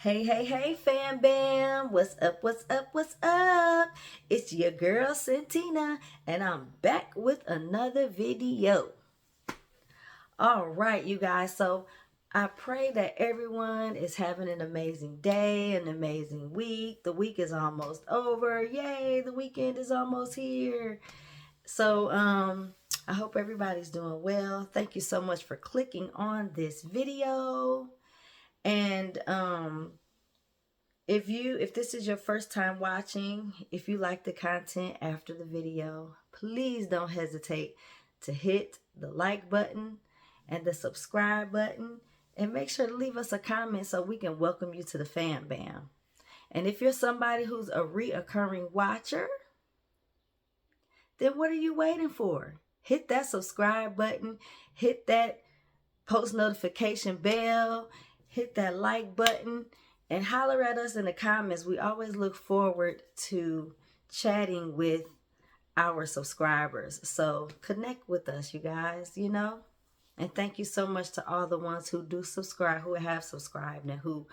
Hey, hey, hey, fam bam. What's up, what's up, what's up? It's your girl, Santina, and I'm back with another video. All right, you guys. So I pray that everyone is having an amazing day, an amazing week. The week is almost over. Yay, the weekend is almost here. So, I hope everybody's doing well. Thank you so much for clicking on this video. And if this is your first time watching, if you like the content after the video, please don't hesitate to hit the like button and the subscribe button, and make sure to leave us a comment so we can welcome you to the fam bam. And if you're somebody who's a reoccurring watcher, then what are you waiting for? Hit that subscribe button, hit that post notification bell, hit that like button, and holler at us in the comments. We always look forward to chatting with our subscribers. So connect with us, you guys, And thank you so much to all the ones who do subscribe, who have subscribed, and who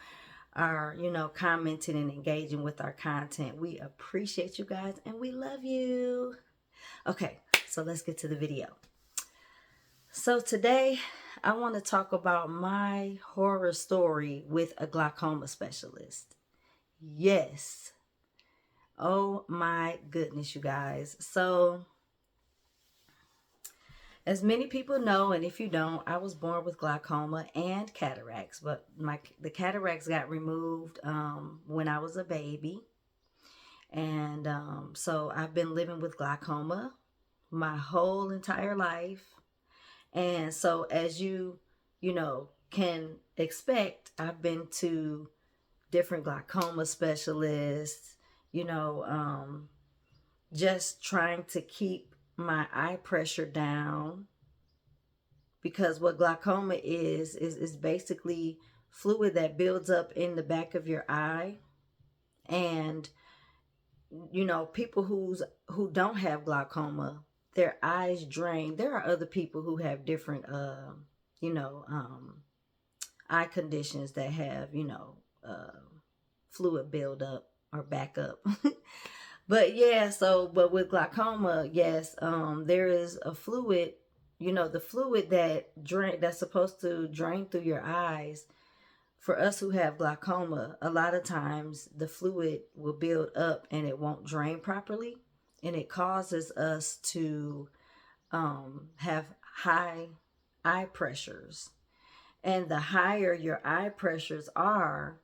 are, commenting and engaging with our content. We appreciate you guys and we love you. Okay, so let's get to the video. So today I want to talk about my horror story with a glaucoma specialist. Yes. Oh my goodness, you guys. So as many people know, and if you don't, I was born with glaucoma and cataracts, but the cataracts got removed when I was a baby. And so I've been living with glaucoma my whole entire life. And so as can expect, I've been to different glaucoma specialists, just trying to keep my eye pressure down, because what glaucoma is basically fluid that builds up in the back of your eye. And people who don't have glaucoma, their eyes drain. There are other people who have different eye conditions that have fluid build up or back up. But with glaucoma, yes, there is a fluid, the fluid that's supposed to drain through your eyes. For us who have glaucoma, a lot of times the fluid will build up and it won't drain properly, and it causes us to have high eye pressures. And the higher your eye pressures are,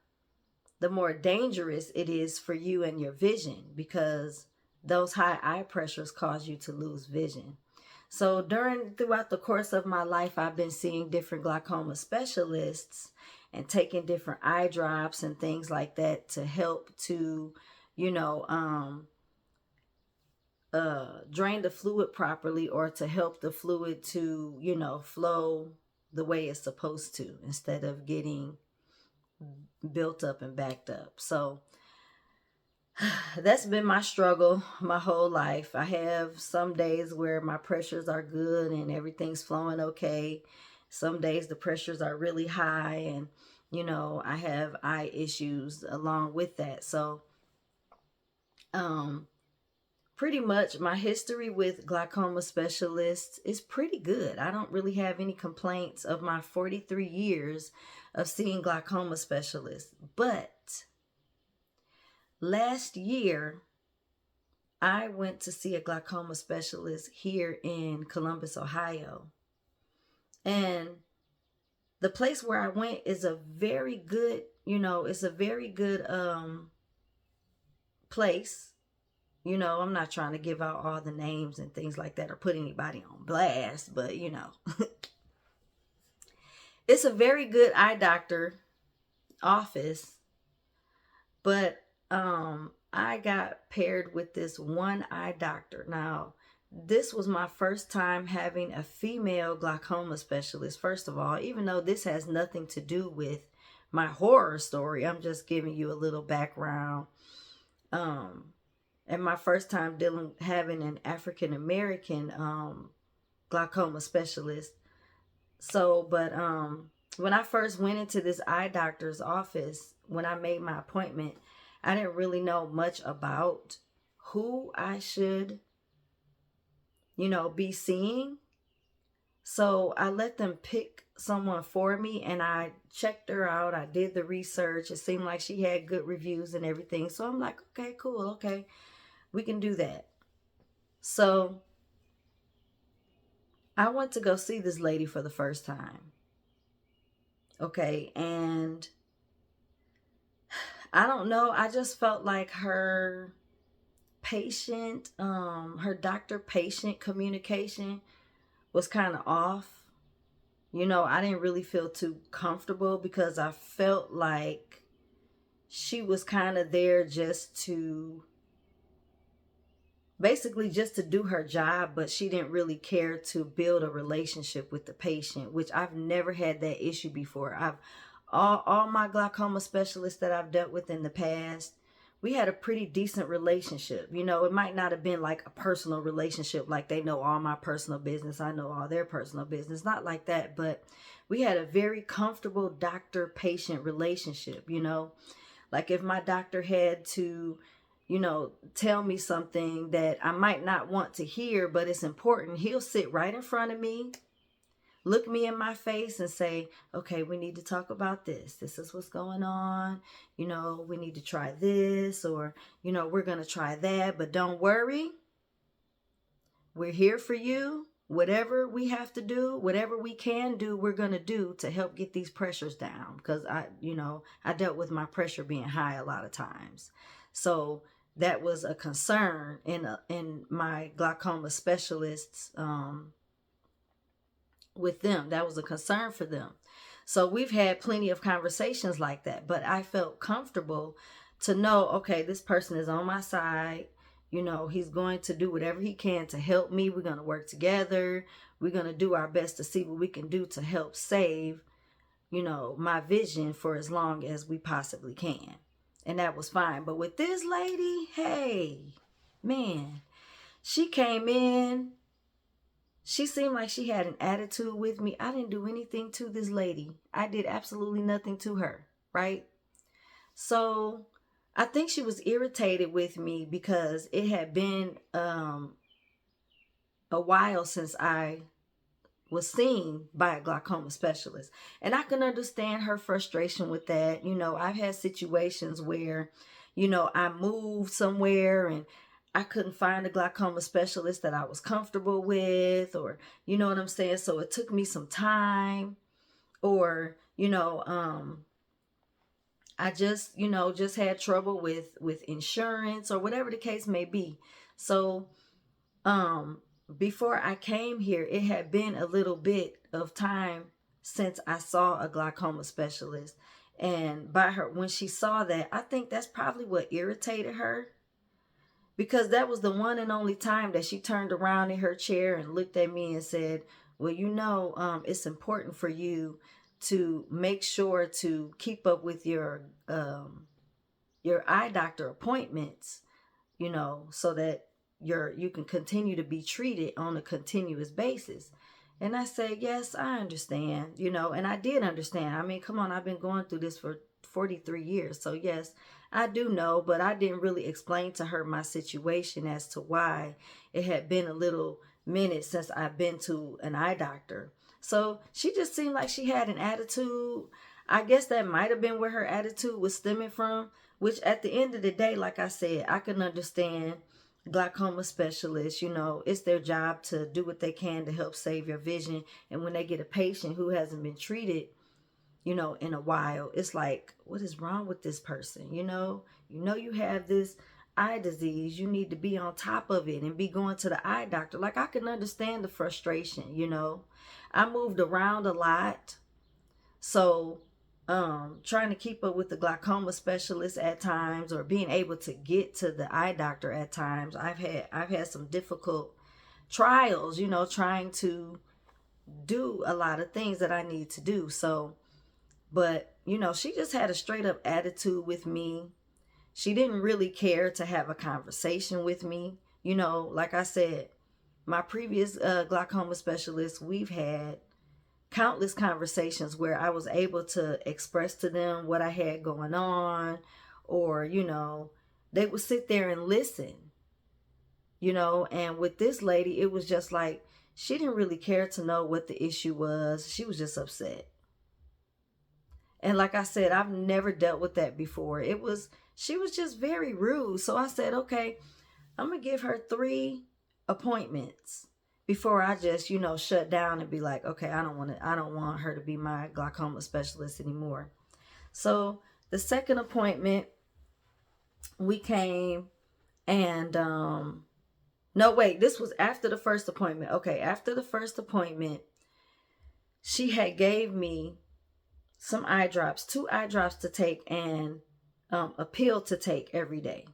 the more dangerous it is for you and your vision, because those high eye pressures cause you to lose vision. So throughout the course of my life, I've been seeing different glaucoma specialists and taking different eye drops and things like that to help to, drain the fluid properly, or to help the fluid to, flow the way it's supposed to, instead of getting built up and backed up. So that's been my struggle my whole life. I have some days where my pressures are good and everything's flowing okay. Some days the pressures are really high, and I have eye issues along with that. So pretty much my history with glaucoma specialists is pretty good. I don't really have any complaints of my 43 years of seeing glaucoma specialists. But last year, I went to see a glaucoma specialist here in Columbus, Ohio. And the place where I went is a very good, it's a very good place. I'm not trying to give out all the names and things like that or put anybody on blast, but it's a very good eye doctor office. But I got paired with this one eye doctor. Now, this was my first time having a female glaucoma specialist, first of all, even though this has nothing to do with my horror story. I'm just giving you a little background. And my first time having an African American glaucoma specialist. So, but when I first went into this eye doctor's office, when I made my appointment, I didn't really know much about who I should, be seeing. So I let them pick someone for me, and I checked her out. I did the research. It seemed like she had good reviews and everything. So I'm like, okay, cool. Okay, we can do that. So I went to go see this lady for the first time. Okay, and I don't know. I just felt like her doctor patient communication was kind of off. I didn't really feel too comfortable because I felt like she was kind of there basically just to do her job, but she didn't really care to build a relationship with the patient, which I've never had that issue before. All my glaucoma specialists that I've dealt with in the past, we had a pretty decent relationship. It might not have been like a personal relationship, like they know all my personal business, I know all their personal business, not like that, but we had a very comfortable doctor-patient relationship. Like if my doctor had to tell me something that I might not want to hear, but it's important, he'll sit right in front of me, look me in my face and say, okay, we need to talk about this. This is what's going on. We need to try this, or, we're going to try that, but don't worry. We're here for you. Whatever we have to do, whatever we can do, we're going to do to help get these pressures down. Because I dealt with my pressure being high a lot of times. So that was a concern in my glaucoma specialists, with them. That was a concern for them. So we've had plenty of conversations like that, but I felt comfortable to know, okay, this person is on my side. He's going to do whatever he can to help me. We're going to work together. We're going to do our best to see what we can do to help save, my vision for as long as we possibly can. And that was fine. But with this lady, hey, man, she came in. She seemed like she had an attitude with me. I didn't do anything to this lady. I did absolutely nothing to her, right? So I think she was irritated with me because it had been a while since I was seen by a glaucoma specialist. And I can understand her frustration with that. I've had situations where, I moved somewhere and I couldn't find a glaucoma specialist that I was comfortable with, or, you know what I'm saying? So it took me some time, or, I just had trouble with insurance or whatever the case may be. So, before I came here, it had been a little bit of time since I saw a glaucoma specialist. And when she saw that, I think that's probably what irritated her, because that was the one and only time that she turned around in her chair and looked at me and said, well, it's important for you to make sure to keep up with your eye doctor appointments, so that you can continue to be treated on a continuous basis. And I said, yes, I understand, and I did understand. I mean, come on, I've been going through this for 43 years. So yes, I do know, but I didn't really explain to her my situation as to why it had been a little minute since I've been to an eye doctor. So she just seemed like she had an attitude. I guess that might have been where her attitude was stemming from, which at the end of the day, like I said, I can understand glaucoma specialists. It's their job to do what they can to help save your vision. And when they get a patient who hasn't been treated, in a while, it's like, what is wrong with this person? You have this eye disease. You need to be on top of it and be going to the eye doctor. Like, I can understand the frustration. I moved around a lot. So trying to keep up with the glaucoma specialist at times, or being able to get to the eye doctor at times, I've had some difficult trials, trying to do a lot of things that I need to do. So, but she just had a straight up attitude with me. She didn't really care to have a conversation with me. Like I said, my previous glaucoma specialist, we've had countless conversations where I was able to express to them what I had going on, or, they would sit there and listen, and with this lady, it was just like, she didn't really care to know what the issue was. She was just upset. And like I said, I've never dealt with that before. She was just very rude. So I said, okay, I'm going to give her 3 appointments before I just, shut down and be like, okay, I don't want her to be my glaucoma specialist anymore. So the second appointment, we came and, no, wait, this was after the first appointment. Okay, after the first appointment, she had gave me some eye drops, 2 eye drops to take, and a pill to take every day.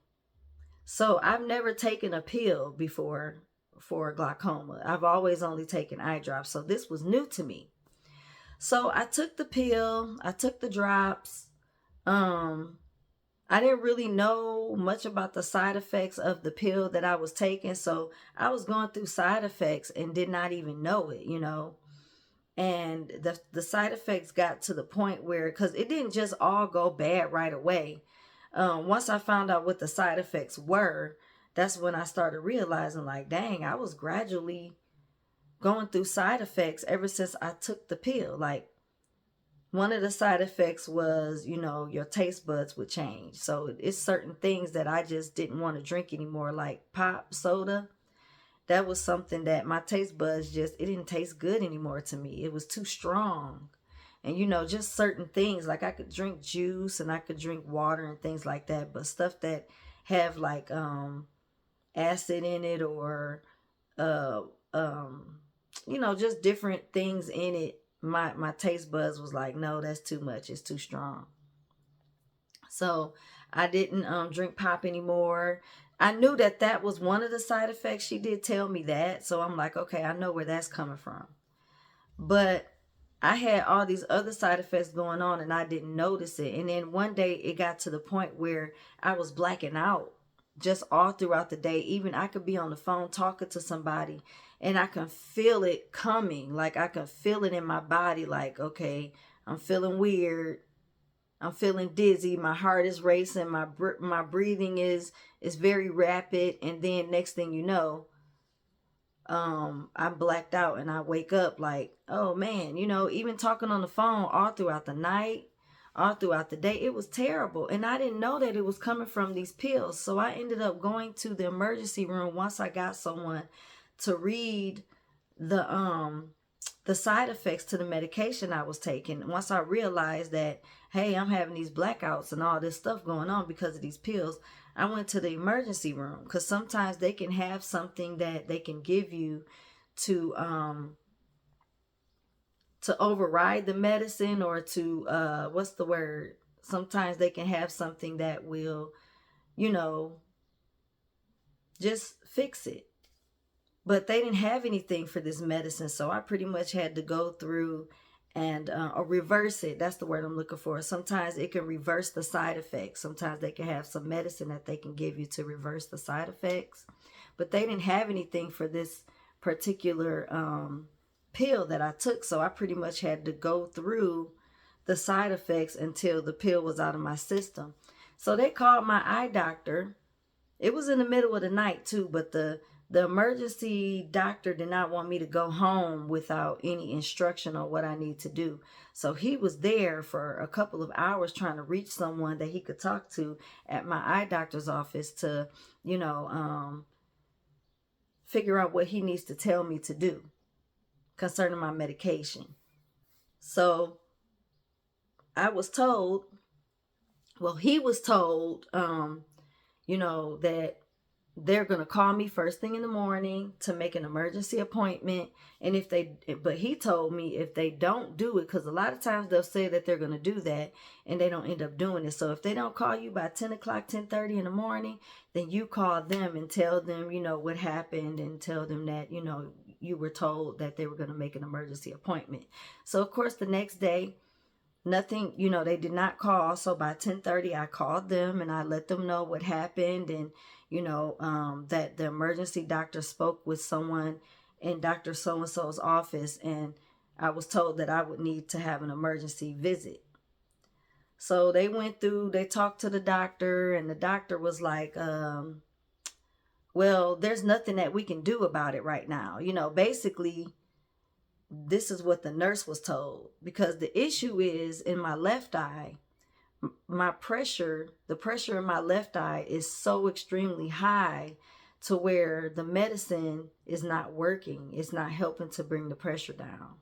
So I've never taken a pill before for glaucoma. I've always only taken eye drops. So this was new to me. So I took the pill, I took the drops. I didn't really know much about the side effects of the pill that I was taking. So I was going through side effects and did not even know it, And the side effects got to the point where, because it didn't just all go bad right away. Once I found out what the side effects were, that's when I started realizing, like, dang, I was gradually going through side effects ever since I took the pill. Like, one of the side effects was, your taste buds would change. So it's certain things that I just didn't want to drink anymore, like pop, soda. That was something that my taste buds it didn't taste good anymore to me. It was too strong. And, just certain things, like I could drink juice and I could drink water and things like that. But stuff that have like acid in it, or, just different things in it, my taste buds was like, no, that's too much. It's too strong. So I didn't drink pop anymore. I knew that was one of the side effects. She did tell me that. So I'm like, okay, I know where that's coming from. But I had all these other side effects going on and I didn't notice it. And then one day it got to the point where I was blacking out just all throughout the day. Even I could be on the phone talking to somebody and I can feel it coming. Like I can feel it in my body. Like, okay, I'm feeling weird. I'm feeling dizzy. My heart is racing. My breathing is very rapid. And then next thing you know, I'm blacked out and I wake up like, oh man, even talking on the phone all throughout the night, all throughout the day, it was terrible. And I didn't know that it was coming from these pills. So I ended up going to the emergency room once I got someone to read the side effects to the medication I was taking. Once I realized that, hey, I'm having these blackouts and all this stuff going on because of these pills, I went to the emergency room, because sometimes they can have something that they can give you to override the medicine, or to what's the word? Sometimes they can have something that will, just fix it. But they didn't have anything for this medicine, so I pretty much had to go through and or reverse it. That's the word I'm looking for. Sometimes it can reverse the side effects. Sometimes they can have some medicine that they can give you to reverse the side effects. But they didn't have anything for this particular pill that I took, so I pretty much had to go through the side effects until the pill was out of my system. So they called my eye doctor. It was in the middle of the night too, but the emergency doctor did not want me to go home without any instruction on what I need to do. So he was there for a couple of hours trying to reach someone that he could talk to at my eye doctor's office to, figure out what he needs to tell me to do concerning my medication. So I was told, he was told, that they're going to call me first thing in the morning to make an emergency appointment. And but he told me if they don't do it, because a lot of times they'll say that they're going to do that and they don't end up doing it. So if they don't call you by 10 o'clock, 10:30 in the morning, then you call them and tell them, what happened, and tell them that, you were told that they were going to make an emergency appointment. So of course the next day, nothing, they did not call. So by 10:30, I called them and I let them know what happened. And, that the emergency doctor spoke with someone in Dr. So-and-so's office. And I was told that I would need to have an emergency visit. So they talked to the doctor, and the doctor was like, well, there's nothing that we can do about it right now. Basically, this is what the nurse was told, because the issue is in my left eye. The pressure in my left eye is so extremely high to where the medicine is not working. It's not helping to bring the pressure down.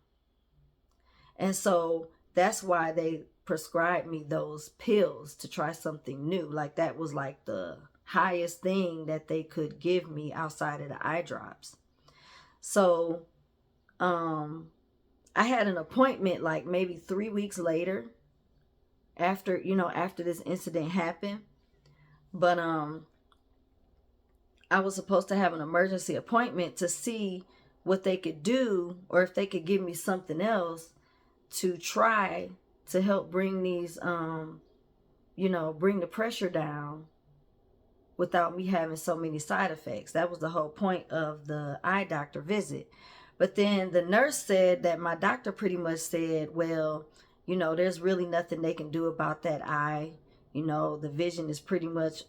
And so that's why they prescribed me those pills to try something new. Like that was like the highest thing that they could give me outside of the eye drops. So I had an appointment like maybe 3 weeks later after this incident happened. But I was supposed to have an emergency appointment to see what they could do, or if they could give me something else to try to help bring these bring the pressure down without me having so many side effects. That was the whole point of the eye doctor visit. But then the nurse said that my doctor pretty much said, well, there's really nothing they can do about that eye. The vision is pretty much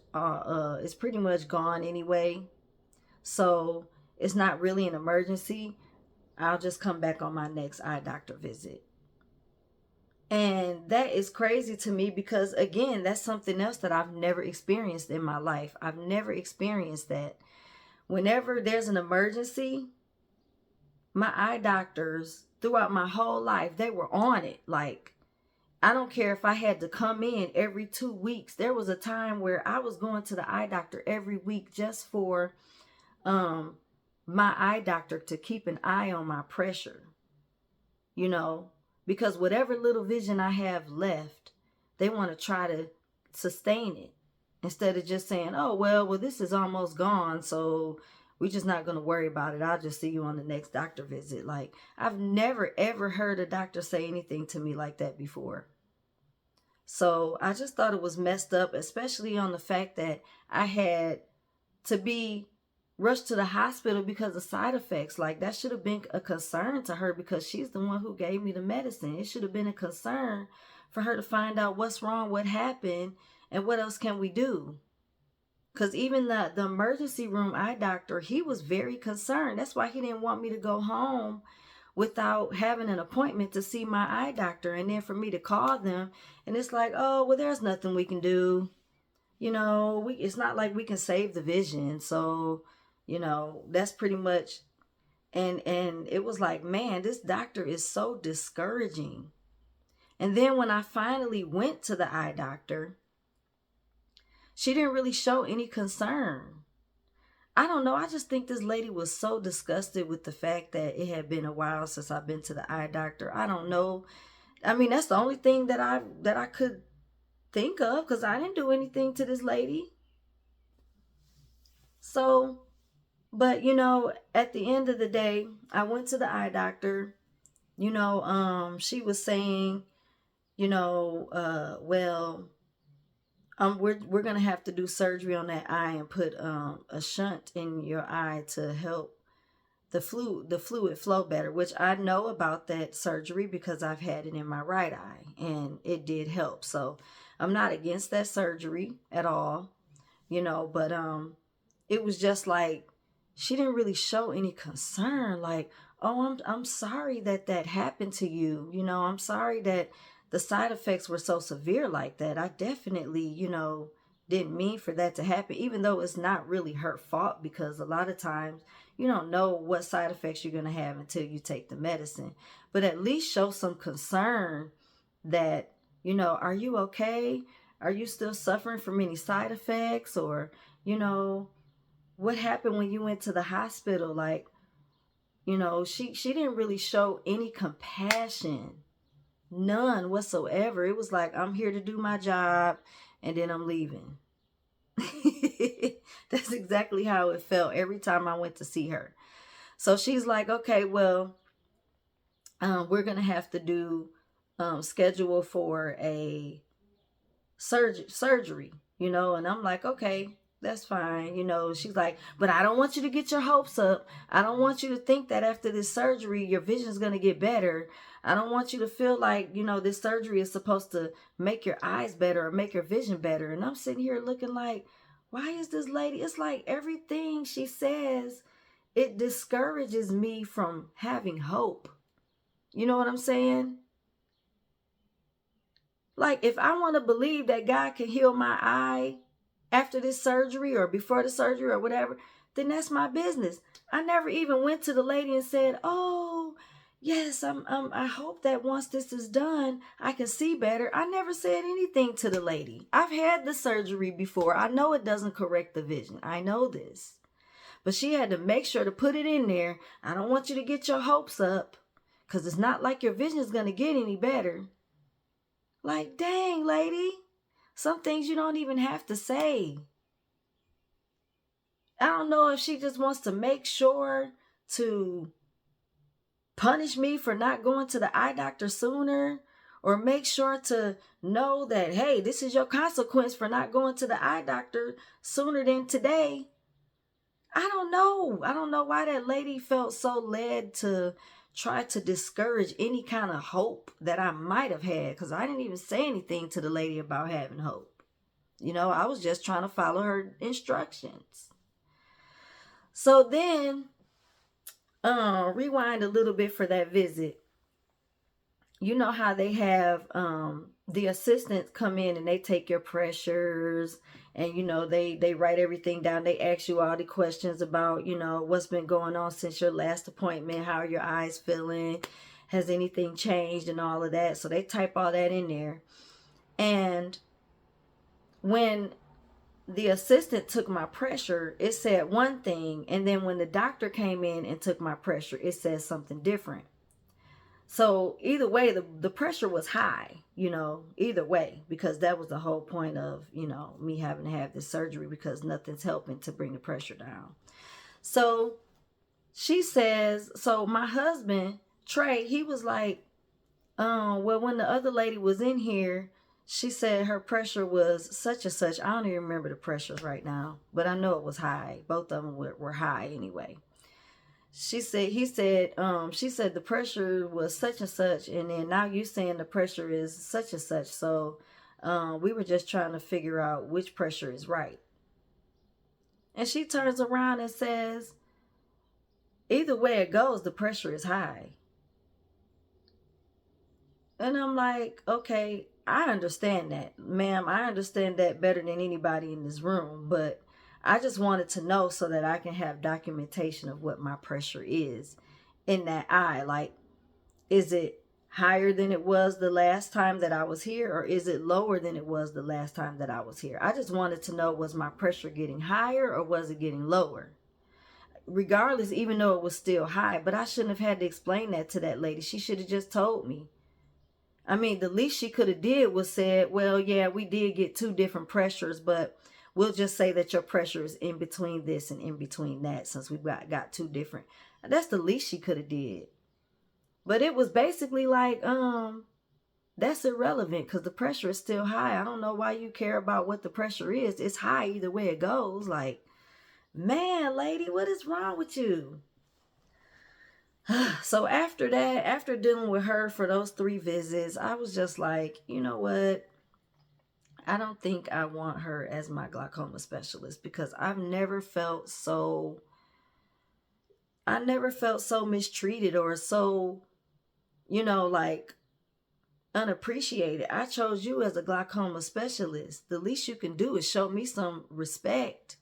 gone anyway. So it's not really an emergency. I'll just come back on my next eye doctor visit. And that is crazy to me because, again, that's something else that I've never experienced in my life. I've never experienced that. Whenever there's an emergency, my eye doctors throughout my whole life, they were on it. Like, I don't care if I had to come in every 2 weeks. There was a time where I was going to the eye doctor every week just for my eye doctor to keep an eye on my pressure. Because whatever little vision I have left, they want to try to sustain it instead of just saying, oh, well, this is almost gone, so we're just not going to worry about it. I'll just see you on the next doctor visit. Like, I've never, ever heard a doctor say anything to me like that before. So I just thought it was messed up, especially on the fact that I had to be rushed to the hospital because of side effects. Like, that should have been a concern to her because she's the one who gave me the medicine. It should have been a concern for her to find out what's wrong, what happened, and what else can we do. Because even the emergency room eye doctor, he was very concerned. That's why he didn't want me to go home without having an appointment to see my eye doctor. And then for me to call them, and it's like, oh, well, there's nothing we can do. It's not like we can save the vision. So, that's pretty much, and it was like, man, this doctor is so discouraging. And then when I finally went to the eye doctor, she didn't really show any concern. I don't know. I just think this lady was so disgusted with the fact that it had been a while since I've been to the eye doctor. I don't know. I mean, that's the only thing that I could think of, because I didn't do anything to this lady. So, but at the end of the day, I went to the eye doctor. She was saying, well, we're gonna have to do surgery on that eye and put a shunt in your eye to help the fluid flow better, which I know about that surgery because I've had it in my right eye and it did help. So I'm not against that surgery at all, but it was just like, she didn't really show any concern. Like, oh, I'm sorry that happened to you. I'm sorry that the side effects were so severe like that. I definitely, didn't mean for that to happen, even though it's not really her fault, because a lot of times you don't know what side effects you're going to have until you take the medicine. But at least show some concern that, are you okay? Are you still suffering from any side effects? Or, what happened when you went to the hospital? Like, she didn't really show any compassion. None whatsoever. It was like, I'm here to do my job and then I'm leaving. That's exactly how it felt every time I went to see her. So she's like, okay, well, we're going to have to do schedule for a surgery, and I'm like, okay. That's fine. You know, she's like, but I don't want you to get your hopes up. I don't want you to think that after this surgery, your vision's going to get better. I don't want you to feel like, you know, this surgery is supposed to make your eyes better or make your vision better. And I'm sitting here looking like, why is this lady? It's like everything she says, it discourages me from having hope. You know what I'm saying? Like, if I want to believe that God can heal my eye after this surgery or before the surgery or whatever, then that's my business. I never even went to the lady and said, "Oh, yes, I hope that once this is done, I can see better." I never said anything to the lady. I've had the surgery before. I know it doesn't correct the vision. I know this. But she had to make sure to put it in there. I don't want you to get your hopes up, because it's not like your vision is going to get any better. Like, dang, lady. Some things you don't even have to say. I don't know if she just wants to make sure to punish me for not going to the eye doctor sooner, or make sure to know that, hey, this is your consequence for not going to the eye doctor sooner than today. I don't know. I don't know why that lady felt so led to try to discourage any kind of hope that I might have had, because I didn't even say anything to the lady about having hope. You know, I was just trying to follow her instructions. So then, rewind a little bit for that visit. You know how they have the assistants come in and they take your pressures, and you know they write everything down. They ask you all the questions about, you know, what's been going on since your last appointment, how are your eyes feeling, has anything changed, and all of that. So they type all that in there. And when the assistant took my pressure, it said one thing, and then when the doctor came in and took my pressure, it said something different. So either way, the pressure was high, you know, either way, because that was the whole point of, you know, me having to have this surgery, because nothing's helping to bring the pressure down. So she says, so my husband, Trey, he was like, well, when the other lady was in here, she said her pressure was such and such. I don't even remember the pressures right now, but I know it was high. Both of them were high anyway. She said the pressure was such and such, and then now you saying the pressure is such and such. So we were just trying to figure out which pressure is right. And she turns around and says, either way it goes, the pressure is high. And I'm like, okay, I understand that, ma'am. I understand that better than anybody in this room, but I just wanted to know so that I can have documentation of what my pressure is in that eye. Like, is it higher than it was the last time that I was here, or is it lower than it was the last time that I was here? I just wanted to know, was my pressure getting higher or was it getting lower? Regardless, even though it was still high, but I shouldn't have had to explain that to that lady. She should have just told me. I mean, the least she could have did was said, well, yeah, we did get two different pressures, but we'll just say that your pressure is in between this and in between that, since we got two different. That's the least she could have did. But it was basically like, that's irrelevant because the pressure is still high. I don't know why you care about what the pressure is. It's high either way it goes. Like, man, lady, what is wrong with you? So after that, after dealing with her for those 3 visits, I was just like, you know what? I don't think I want her as my glaucoma specialist, because I've never felt so mistreated or so, you know, like unappreciated. I chose you as a glaucoma specialist. The least you can do is show me some respect.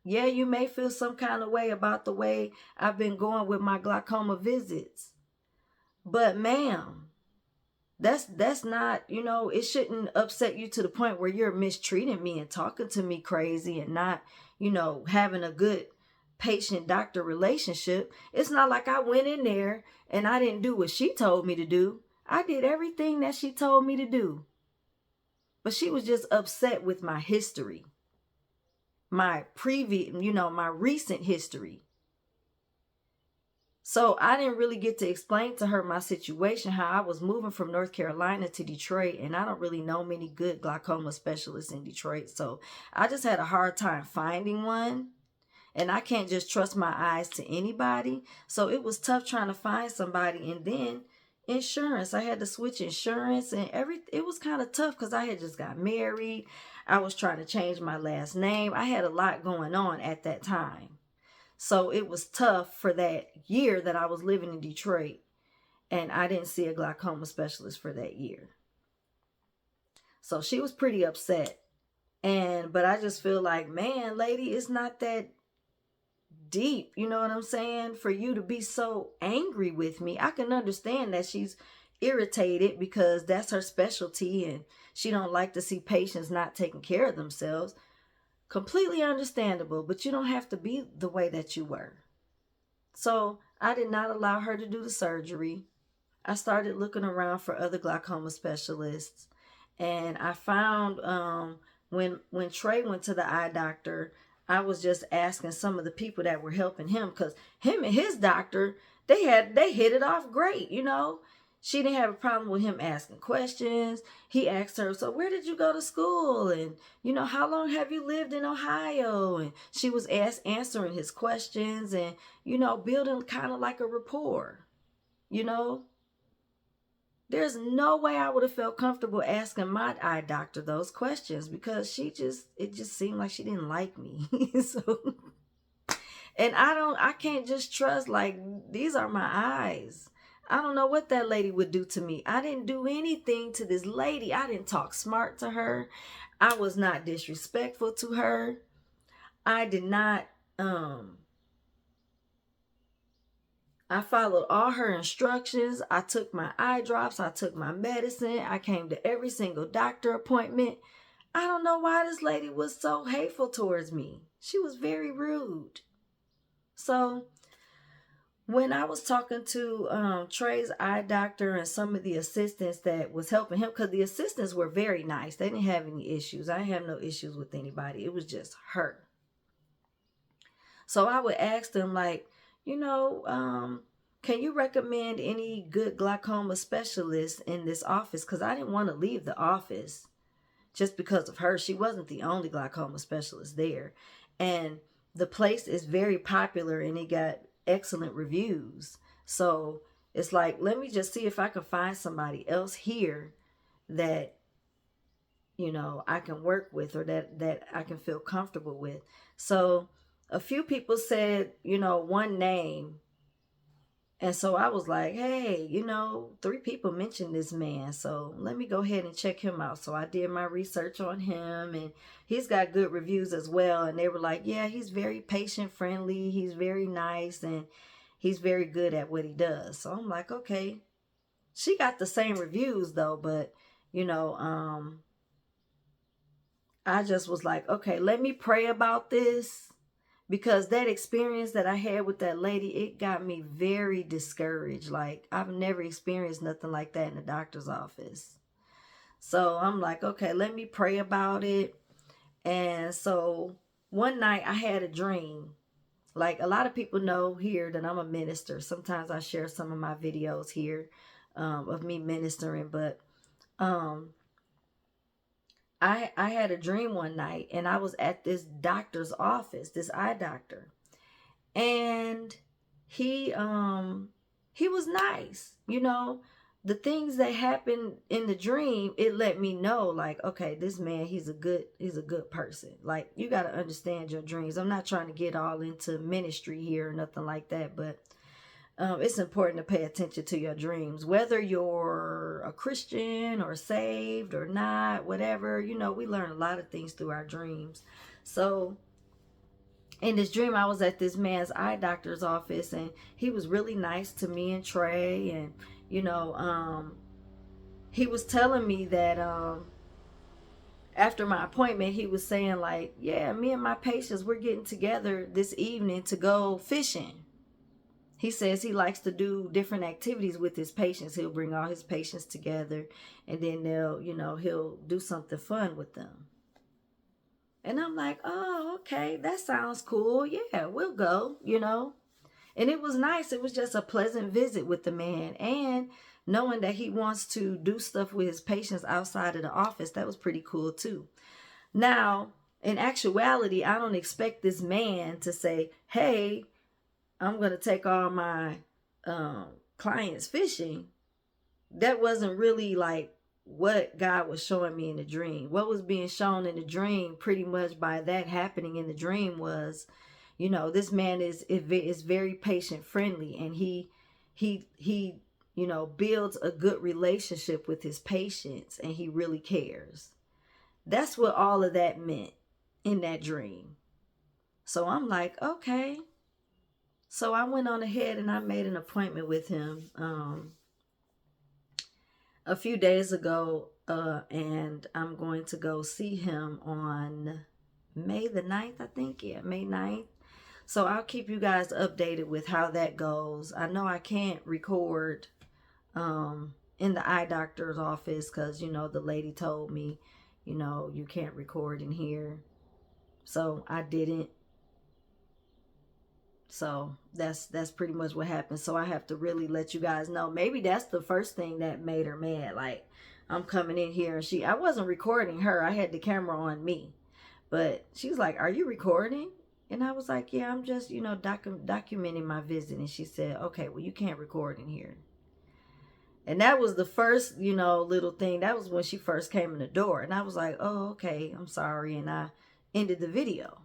Yeah, you may feel some kind of way about the way I've been going with my glaucoma visits. But ma'am, that's not, you know, it shouldn't upset you to the point where you're mistreating me and talking to me crazy and not, you know, having a good patient-doctor relationship. It's not like I went in there and I didn't do what she told me to do. I did everything that she told me to do. But she was just upset with my history. My previous, you know, my recent history. So I didn't really get to explain to her my situation, how I was moving from North Carolina to Detroit, and I don't really know many good glaucoma specialists in Detroit. So I just had a hard time finding one. And I can't just trust my eyes to anybody. So it was tough trying to find somebody. And then insurance. I had to switch insurance and everything. It was kind of tough because I had just got married. I was trying to change my last name. I had a lot going on at that time. So it was tough for that year that I was living in Detroit. And I didn't see a glaucoma specialist for that year. So she was pretty upset. But I just feel like, man, lady, it's not that deep, you know what I'm saying, for you to be so angry with me. I can understand that she's irritated because that's her specialty and she don't like to see patients not taking care of themselves. Completely understandable, but you don't have to be the way that you were. So I did not allow her to do the surgery. I started looking around for other glaucoma specialists, and I found when Trey went to the eye doctor, I was just asking some of the people that were helping him, because him and his doctor, they hit it off great, you know. She didn't have a problem with him asking questions. He asked her, so where did you go to school? And, you know, how long have you lived in Ohio? And she was answering his questions and, you know, building kind of like a rapport, you know. There's no way I would have felt comfortable asking my eye doctor those questions because it just seemed like she didn't like me. So, and I can't just trust, like, these are my eyes. I don't know what that lady would do to me. I didn't do anything to this lady. I didn't talk smart to her. I was not disrespectful to her. I did not, I followed all her instructions. I took my eye drops. I took my medicine. I came to every single doctor appointment. I don't know why this lady was so hateful towards me. She was very rude. So when I was talking to Trey's eye doctor and some of the assistants that was helping him, because the assistants were very nice. They didn't have any issues. I have no issues with anybody. It was just her. So I would ask them, like, you know, can you recommend any good glaucoma specialists in this office? Because I didn't want to leave the office just because of her. She wasn't the only glaucoma specialist there. And the place is very popular and it got excellent reviews. So it's like, let me just see if I can find somebody else here that, you know, I can work with, or that I can feel comfortable with. So a few people said, you know, one name. And so I was like, hey, you know, 3 people mentioned this man. So let me go ahead and check him out. So I did my research on him, and he's got good reviews as well. And they were like, yeah, he's very patient friendly. He's very nice, and he's very good at what he does. So I'm like, okay. She got the same reviews though, but, you know, I just was like, okay, let me pray about this, because that experience that I had with that lady, it got me very discouraged. Like, I've never experienced nothing like that in the doctor's office. So I'm like, okay, let me pray about it. And so one night I had a dream. Like, a lot of people know here that I'm a minister. Sometimes I share some of my videos here of me ministering, but I had a dream one night, and I was at this doctor's office, this eye doctor, and he was nice. You know, the things that happened in the dream, it let me know, like, okay, this man, he's a good person. Like, you got to understand your dreams. I'm not trying to get all into ministry here or nothing like that, but it's important to pay attention to your dreams, whether you're a Christian or saved or not, whatever. You know, we learn a lot of things through our dreams. So in this dream, I was at this man's eye doctor's office, and he was really nice to me and Trey. And, you know, he was telling me that after my appointment, he was saying, like, yeah, me and my patients, we're getting together this evening to go fishing. He says he likes to do different activities with his patients. He'll bring all his patients together, and then he'll do something fun with them. And I'm like, oh, okay, that sounds cool. Yeah, we'll go, you know. And it was nice. It was just a pleasant visit with the man. And knowing that he wants to do stuff with his patients outside of the office, that was pretty cool too. Now, in actuality, I don't expect this man to say, hey, I'm going to take all my clients fishing. That wasn't really like what God was showing me in the dream. What was being shown in the dream, pretty much by that happening in the dream, was, you know, this man is very patient friendly, and he you know, builds a good relationship with his patients, and he really cares. That's what all of that meant in that dream. So I'm like, okay. So I went on ahead and I made an appointment with him a few days ago, and I'm going to go see him on May the 9th, I think. Yeah, May 9th. So I'll keep you guys updated with how that goes. I know I can't record in the eye doctor's office because, you know, the lady told me, you know, you can't record in here. So I didn't. So that's pretty much what happened. So I have to really let you guys know. Maybe that's the first thing that made her mad. Like, I'm coming in here and I wasn't recording her. I had the camera on me. But she's like, are you recording? And I was like, yeah, I'm just, you know, documenting my visit. And she said, okay, well, you can't record in here. And that was the first, you know, little thing. That was when she first came in the door. And I was like, oh, okay, I'm sorry. And I ended the video.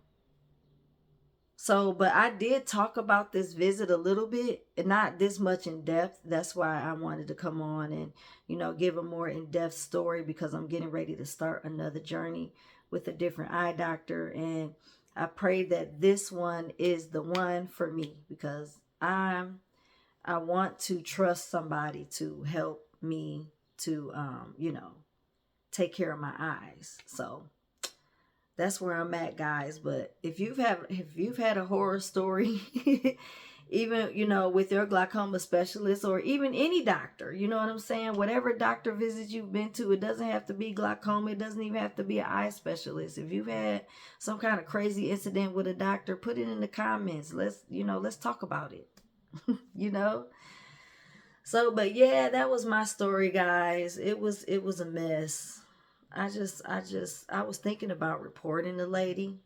So, but I did talk about this visit a little bit, and not this much in depth. That's why I wanted to come on and, you know, give a more in-depth story, because I'm getting ready to start another journey with a different eye doctor. And I pray that this one is the one for me, because I want to trust somebody to help me to, you know, take care of my eyes. So that's where I'm at, guys. But if you've had a horror story, even, you know, with your glaucoma specialist, or even any doctor, you know what I'm saying? Whatever doctor visit you've been to, it doesn't have to be glaucoma. It doesn't even have to be an eye specialist. If you've had some kind of crazy incident with a doctor, put it in the comments. Let's talk about it. You know? So, but yeah, that was my story, guys. It was a mess. I was thinking about reporting the lady,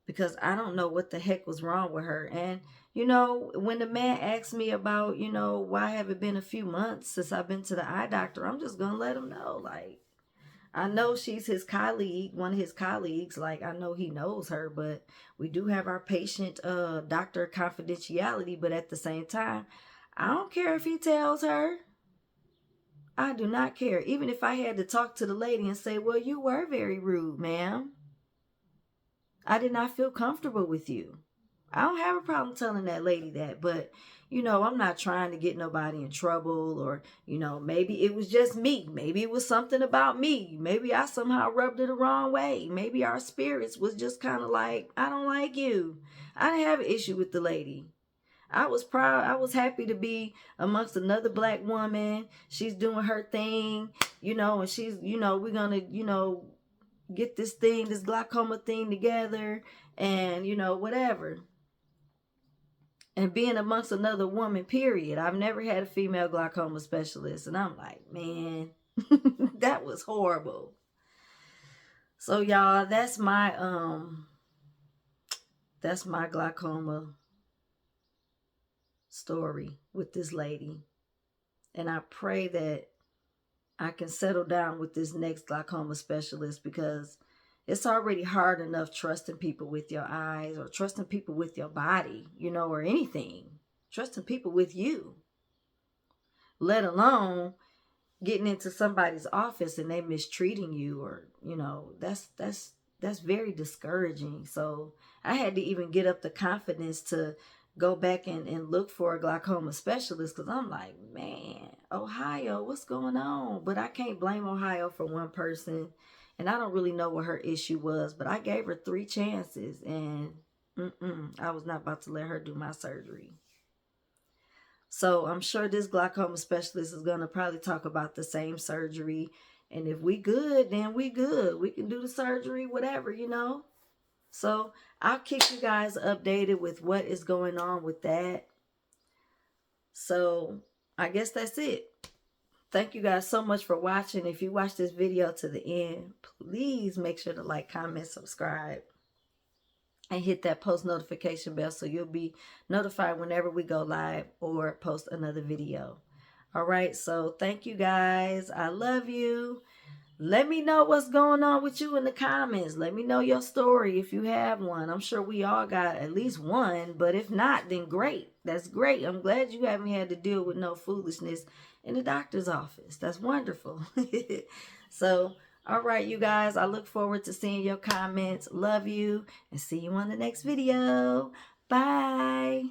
because I don't know what the heck was wrong with her. And, you know, when the man asked me about, you know, why have it been a few months since I've been to the eye doctor, I'm just going to let him know. Like, I know she's his colleague, one of his colleagues. Like, I know he knows her, but we do have our patient doctor confidentiality. But at the same time, I don't care if he tells her. I do not care. Even if I had to talk to the lady and say, well, you were very rude, ma'am. I did not feel comfortable with you. I don't have a problem telling that lady that. But, you know, I'm not trying to get nobody in trouble. Or, you know, maybe it was just me. Maybe it was something about me. Maybe I somehow rubbed her the wrong way. Maybe our spirits was just kind of like, I don't like you. I didn't have an issue with the lady. I was proud. I was happy to be amongst another black woman. She's doing her thing, you know, and she's, you know, we're going to, you know, get this glaucoma thing together, and, you know, whatever. And being amongst another woman, period. I've never had a female glaucoma specialist. And I'm like, man, that was horrible. So y'all, that's my glaucoma story with this lady. And I pray that I can settle down with this next glaucoma specialist, because it's already hard enough trusting people with your eyes, or trusting people with your body, you know, or anything. Trusting people with you. Let alone getting into somebody's office and they mistreating you, or, you know, that's very discouraging. So I had to even get up the confidence to go back and look for a glaucoma specialist, because I'm like, man, Ohio, what's going on? But I can't blame Ohio for one person, and I don't really know what her issue was, but I gave her 3 chances, and I was not about to let her do my surgery. So I'm sure this glaucoma specialist is going to probably talk about the same surgery, and if we good, then we good. We can do the surgery, whatever, you know. So I'll keep you guys updated with what is going on with that. So I guess that's it. Thank you guys so much for watching. If you watch this video to the end, please make sure to like, comment, subscribe, and hit that post notification bell so you'll be notified whenever we go live or post another video. All right, so thank you guys. I love you. Let me know what's going on with you in the comments. Let me know your story if you have one. I'm sure we all got at least one, but if not, then great. That's great. I'm glad you haven't had to deal with no foolishness in the doctor's office. That's wonderful. So, all right, you guys, I look forward to seeing your comments. Love you, and see you on the next video. Bye.